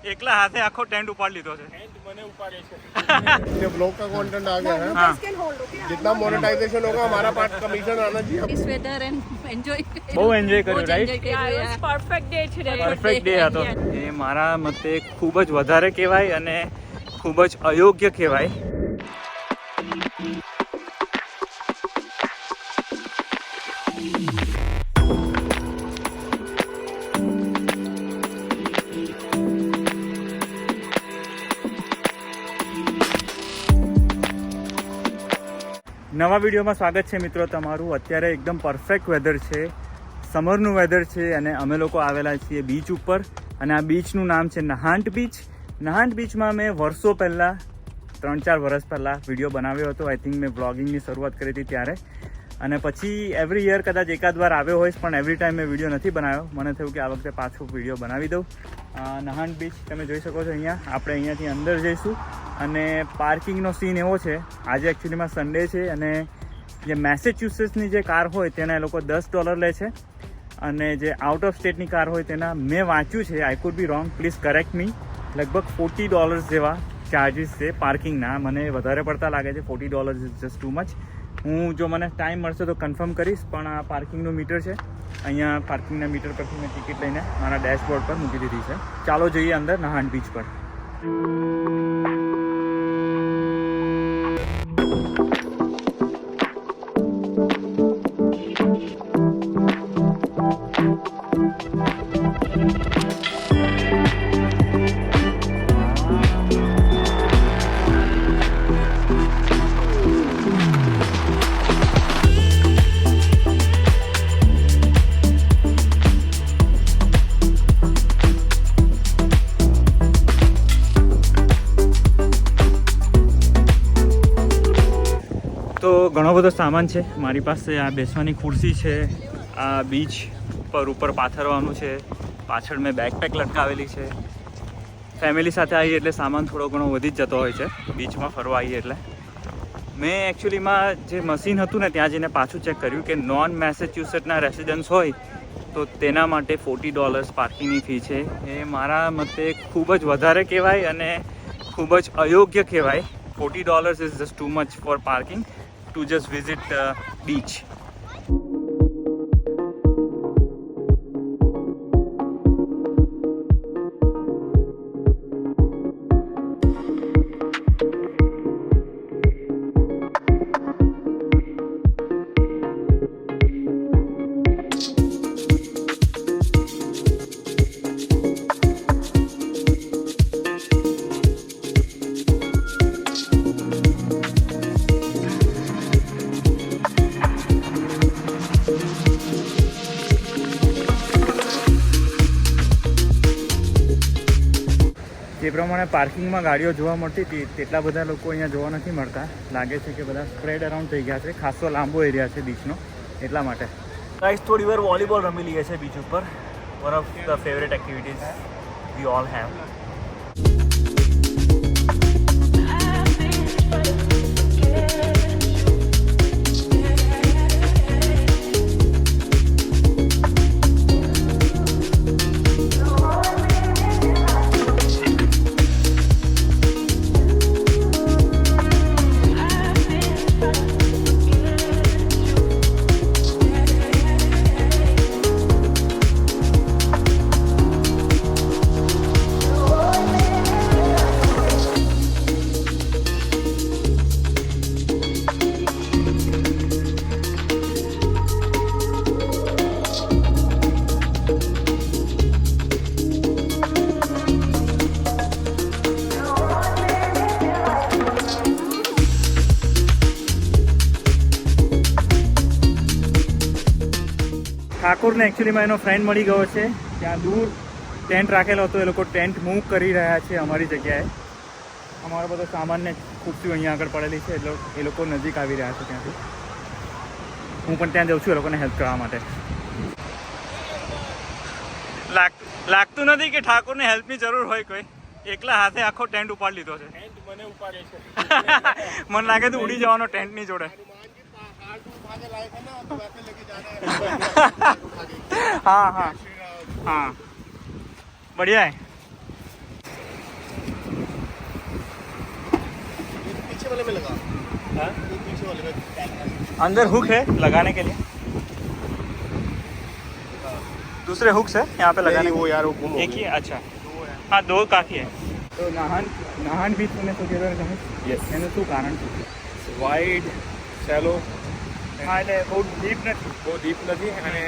એકલા હાથે આખો ટેન્ટ ઉપાડ લીધો છે. मैंने उपाड़े ये ब्लॉग का कंटेंट आ गया है. जितना मोनेटाइजेशन होगा हमारा पार्ट कमीशन आना चाहिए. This weather and enjoy. બહુ એન્જોય કર્યું right. Yeah, it was perfect day today. Perfect day હતો. એ મારા મતે ખૂબ જ વધારે કહેવાય અને ખૂબ જ અયોગ્ય કહેવાય. નવા વિડીયોમાં સ્વાગત છે મિત્રો તમારું. અત્યારે એકદમ પરફેક્ટ વેધર છે, સમરનું વેધર છે અને અમે લોકો આવેલા છીએ બીચ ઉપર અને આ બીચનું નામ છે નહાંટ બીચ. નહાંટ બીચમાં મેં વર્ષો પહેલાં 3-4 વર્ષ પહેલાં વિડીયો બનાવ્યો હતો. આઈ થિંક મેં વ્લોગિંગની શરૂઆત કરી હતી ત્યારે, અને પછી એવરી યર કદાચ એકાદ વાર આવ્યો હોઈશ પણ એવરી ટાઈમ મેં વિડીયો નથી બનાવ્યો. મને થયું કે આ વખતે પાછો વિડીયો બનાવી દઉં. નહાંટ બીચ તમે જોઈ શકો છો અહીંયા. આપણે અહીંયાથી અંદર જઈશું અને પાર્કિંગનો સીન એવો છે, આજે એકચ્યુઅલીમાં સન્ડે છે અને જે મેસેચ્યુસેટ્સની જે કાર હોય તેના એ લોકો $10 લે છે અને જે આઉટ ઓફ સ્ટેટની કાર હોય તેના મેં વાંચ્યું છે, I could B wrong, please correct મી, લગભગ $40 જેવા ચાર્જીસ છે પાર્કિંગના. મને વધારે પડતા લાગે છે, $40 ઇઝ જસ્ટ ટુ મચ. હું જો મને ટાઈમ મળશે તો કન્ફર્મ કરીશ. પણ આ પાર્કિંગનું મીટર છે, અહીંયા પાર્કિંગના મીટર પરથી મેં ટિકિટ લઈને મારા ડેશબોર્ડ પર મૂકી દીધી છે. ચાલો જઈએ અંદર નહાંટ બીચ પર. તો ઘણો બધો સામાન છે મારી પાસે. આ બેસવાની ખુરશી છે, આ બીચ પર ઉપર પાથરવાનું છે, પાછળ મેં બેકપેક લટકાવેલી છે. ફેમિલી સાથે આવીએ એટલે સામાન થોડો ઘણો વધી જ જતો હોય છે બીચમાં ફરવા આવીએ એટલે. મેં એકચ્યુઅલીમાં જે મશીન હતું ને ત્યાં જઈને પાછું ચેક કર્યું કે નોન મેસેચ્યુસેટ્સના રેસિડન્સ હોય તો તેના માટે $40 પાર્કિંગની ફી છે. એ મારા મતે ખૂબ જ વધારે કહેવાય અને ખૂબ જ અયોગ્ય કહેવાય. $40 is just too much for parking to just visit the beach. જે પ્રમાણે પાર્કિંગમાં ગાડીઓ જોવા મળતી હતી તેટલા બધા લોકો અહીંયા જોવા નથી મળતા. લાગે છે કે બધા સ્પ્રેડ અરાઉન્ડ થઈ ગયા છે. ખાસો લાંબો એરિયા છે બીચનો, એટલા માટે. ગાઈસ થોડી વાર વોલીબોલ રમી લઈએ છે બીચ ઉપર. One of the favourite activities we all have. ઠાકોરને એકચ્યુઅલીમાં એનો ફ્રેન્ડ મળી ગયો છે. ત્યાં દૂર ટેન્ટ રાખેલો હતો, એ લોકો ટેન્ટ મૂવ કરી રહ્યા છે અમારી જગ્યાએ. અમારો બધો સામાનને ખુરશીઓ અહીંયા આગળ પડેલી છે એટલે એ લોકો નજીક આવી રહ્યા છે ત્યાંથી. હું પણ ત્યાં જાઉં છું એ લોકોને હેલ્પ કરવા માટે. લાગતું નથી કે ઠાકોરને હેલ્પની જરૂર હોય કોઈ. એકલા હાથે આખો ટેન્ટ ઉપાડી લીધો છે. મને ઉપાડે છે. મને લાગે તું ઉડી જવાનો ટેન્ટ ની જોડે. हाँ हाँ हाँ बढ़िया है. वाले में लगा हाँ? वो पीछे वाले में अंदर हुक है लगाने के लिए, दूसरे हुक्स है यहाँ पे लगाने वो यार वो गुम हो एक ही गया। है? अच्छा हाँ, દો કાફી है. તો નહાન બીચ તમે શું કહેવા તમે? Yes. એનું શું કારણ છે? વાઇડ શેલો હા, એટલે બહુ ડીપ નથી, બહુ ડીપ નથી અને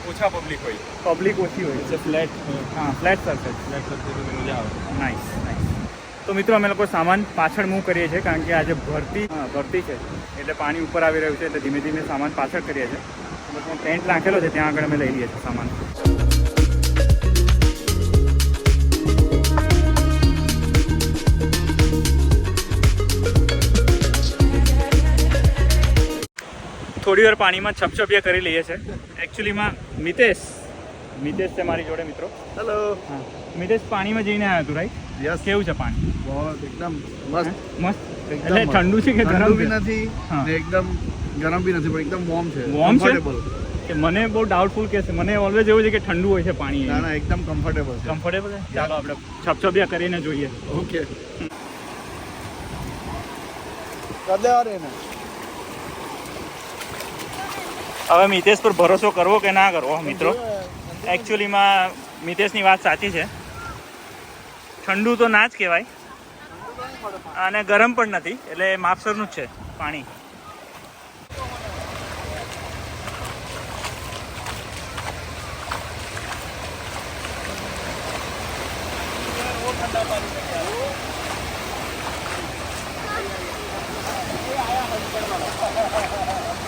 ઓછા પબ્લિક હોય પબ્લિક ઓછી હોય છે. ફ્લેટ હા, ફ્લેટ સરફેસ. ફ્લેટ કરતી મજા આવે નાઇસ નાઇસ. તો મિત્રો અમે લોકો સામાન પાછળ મૂવ કરીએ છીએ કારણ કે આજે ભરતી છે એટલે પાણી ઉપર આવી રહ્યું છે, એટલે ધીમે ધીમે સામાન પાછળ કરીએ છીએ. લોકો ટેન્ટ નાખેલો છે ત્યાં આગળ અમે લઈ લઈએ છીએ સામાન. થોડી વાર પાણીમાં છપછપિયા કરી લઈએ છીએ. એકચ્યુઅલીમાં મિતેશ છે મારી જોડે મિત્રો. હેલો હા, મિતેશ પાણીમાં જઈને આવ્યો હતું રાઈટ? યસ કેવું છે પાણી? बहुत एकदम મસ્ત. एकदम એટલે मस्त. ઠંડુ છે કે ठंडू ગરમ भी છે? નથી हाँ. ને એકદમ ગરમ બી નથી પણ એકદમ વોર્મ છે વોર્મ છે? Comfortable. કે મને બહુ ડાઉટફુલ કે છે, મને ઓલવેઝ એવું છે કે ઠંડુ હોય છે પાણી. ના ના એકદમ કમ્ફર્ટેબલ છે કમ્ફર્ટેબલ છે? ચાલો આપણે છપછપિયા કરીને જોઈએ. ઓકે કદે આ રે ને હવે મિતેશ પર ભરોસો કરવો કે ના કરવો મિત્રો? એકચ્યુઅલીમાં મિતેશની વાત સાચી છે, ઠંડુ તો ના જ કહેવાય અને ગરમ પણ નથી, એટલે માપસરનું જ છે પાણી.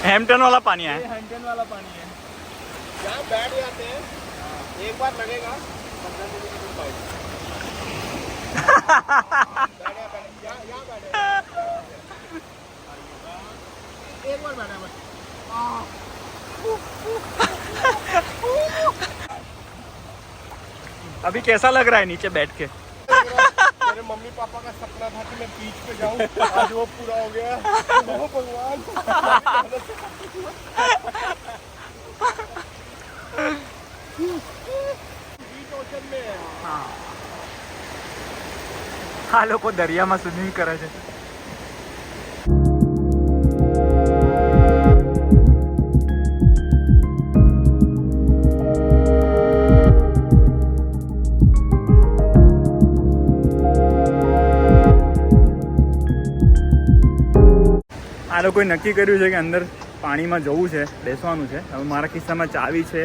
हेम्पटन वाला पानी है. हेम्पटन वाला पानी है यहाँ बैठ जाते हैं एक बार लगेगा 15 किलोमीटर पाइप यहाँ बैठे एक बार बैठे बस अभी कैसा लग रहा है नीचे बैठ के? मेरे मम्मी पापा का सपना था कि मैं बीच पे जाऊं, आज वो पूरा हो गया. ओ भगवान बीच ओशन में है. આ લોકો દરિયામાં સ્વિમિંગ કરે છે. આ લોકોએ નક્કી કર્યું છે કે અંદર પાણીમાં જવું છે, બેસવાનું છે. હવે મારા ખિસ્સામાં ચાવી છે,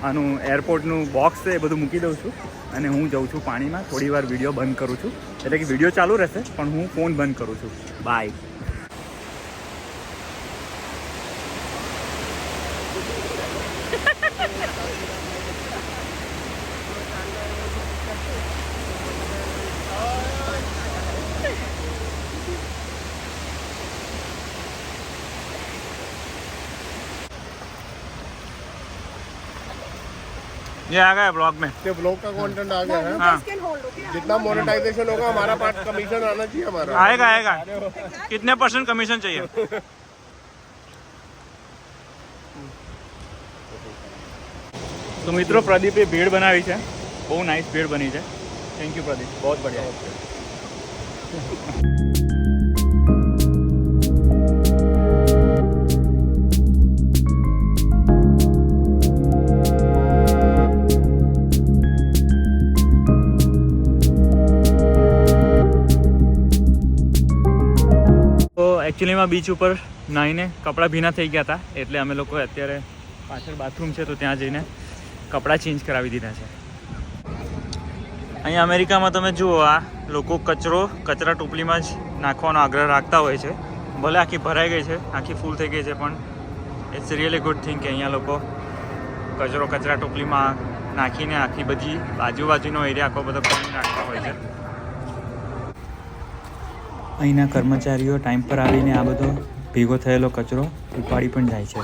આનું એરપોર્ટનું બોક્સ છે, એ બધું મૂકી દઉં છું અને હું જઉં છું પાણીમાં. થોડી વાર વિડીયો બંધ કરું છું, એટલે કે વિડીયો ચાલુ રહેશે પણ હું ફોન બંધ કરું છું. બાય. ये आ गया ब्लॉग में. ये ब्लॉग का कंटेंट आ गया है. हाँ, जितना मोनेटाइजेशन होगा हमारा पार्ट कमीशन आना चाहिए हमारा. आएगा आएगा. कितने % कमीशन चाहिए? તો મિત્રો પ્રદીપે ભેળ બનાવી છે, બહુ નાઇસ ભેળ બની છે. થેન્ક યુ પ્રદીપ, બહુ બઢિયા. તો એકચ્યુઅલીમાં બીચ ઉપર નાહીને કપડાં ભીના થઈ ગયા હતા, એટલે અમે લોકોએ અત્યારે પાછળ બાથરૂમ છે તો ત્યાં જઈને કપડાં ચેન્જ કરાવી દીધા છે. અહીંયા અમેરિકામાં તમે જુઓ, આ લોકો કચરા ટોપલીમાં જ નાખવાનો આગ્રહ રાખતા હોય છે. ભલે આખી ભરાઈ ગઈ છે, આખી ફૂલ થઈ ગઈ છે, પણ ઇટ્સ રિયલી ગુડ થિંગ કે અહીંયા લોકો કચરા ટોપલીમાં નાખીને આખી બધી બાજુનો એરિયા આખો બધો પાણી નાખતા હોય છે. અહીંના કર્મચારીઓ ટાઈમ પર આવીને આ બધો ભેગો થયેલો કચરો ઉપાડી પણ જાય છે.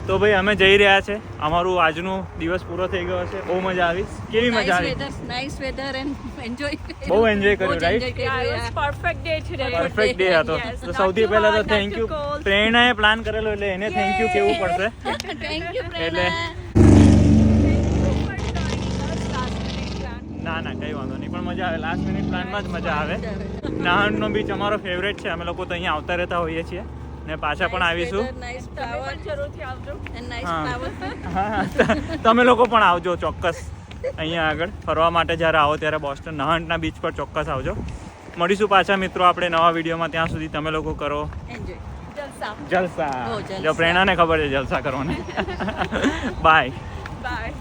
તો ભાઈ અમે જઈ રહ્યા છે. અમારું આજનું દિવસ પૂરો થઈ ગયો છે. બહુ મજા આવી. કેવી મજા આવી? Nice weather and enjoy. બહુ enjoy કર્યું, right? Yeah, it was perfect day today. Perfect day હતો. Yes, તો not સૌથી too પહેલા તો hot, thank not you. too cold. પ્રેરણાએ પ્લાન કરેલો એટલે એને થેન્ક યુ કેવું પડશે. Thank you, એટલે Prerna. ના ના કઈ વાંધો નહીં, પણ મજા આવે. લાસ્ટ મિનિટ પ્લાનમાં જ મજા આવે. નાહણનો બીચ અમારો ફેવરેટ છે. અમે લોકો તો અહીંયા આવતા રહેતા હોઈએ છીએ ને પાછા પણ આવીશું. Nice flower. જરૂરથી આવજો. And nice હા. flower. હા, તમે લોકો પણ આવજો ચોક્કસ. અહીંયા આગળ ફરવા માટે જ્યારે આવો ત્યારે બોસ્ટન નહાંટના બીચ પર ચોક્કસ આવજો. મળીશું પાછા મિત્રો આપણે નવા વિડીયોમાં. ત્યાં સુધી તમે લોકો કરો Enjoy. જલસા. જલસા. જલસા. જો પ્રેરણાને ખબર છે જલસા કરવાને. બાય. Bye.